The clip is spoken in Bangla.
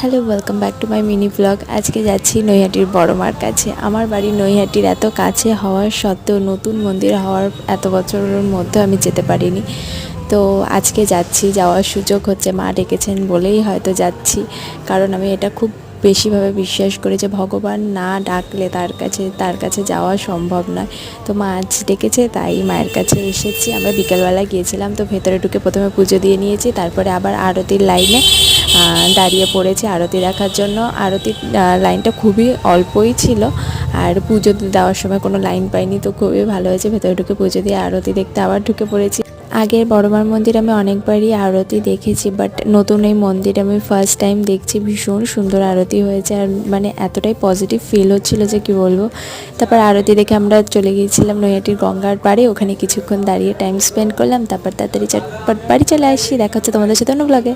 Hello, welcome back to my mini blog. আজকে যাচ্ছি নৈহাটির বড় মার কাছে। আমার বাড়ি নৈহাটির এত কাছে হওয়ার সত্ত্বেও নতুন মন্দির হওয়ার এত বছরের মধ্যে আমি যেতে পারিনি। তো আজকে যাচ্ছি, যাওয়ার সুযোগ হচ্ছে, মা ডেকেছেন বলেই হয়তো যাচ্ছি। কারণ আমি এটা খুব বেশিভাবে বিশ্বাস করি যে ভগবান না ডাকলে তার কাছে যাওয়া সম্ভব নয়। তো মা আজ ডেকেছে, তাই মায়ের কাছে এসেছি। আমরা বিকেলবেলা গিয়েছিলাম, তো ভেতরে ঢুকে প্রথমে পুজো দিয়ে নিয়েছি, তারপরে আবার আরতির লাইনে দাঁড়িয়ে পড়েছি আরতি দেখার জন্য। আরতির লাইনটা খুবই অল্পই ছিল, আর পুজো দেওয়ার সময় কোনো লাইন পাইনি, তো খুবই ভালো হয়েছে। ভেতরে ঢুকে পুজো দিয়ে আরতি দেখতে আবার ঢুকে পড়েছি। আগের বড়মার মন্দির আমি অনেকবারই আরতি দেখেছি, বাট নতুন এই মন্দির আমি ফার্স্ট টাইম দেখছি। ভীষণ সুন্দর আরতি হয়েছে, আর মানে এতটাই পজিটিভ ফিল হচ্ছিল যে কি বলবো। তারপর আরতি দেখে আমরা চলে গিয়েছিলাম নৈহাটির গঙ্গার পাড়ে, ওখানে কিছুক্ষণ দাঁড়িয়ে টাইম স্পেন্ড করলাম। তারপর তাড়াতাড়ি চটপট বাড়ি চলে আসি। দেখা হচ্ছে তোমাদের সাথে অন্য ব্লগে।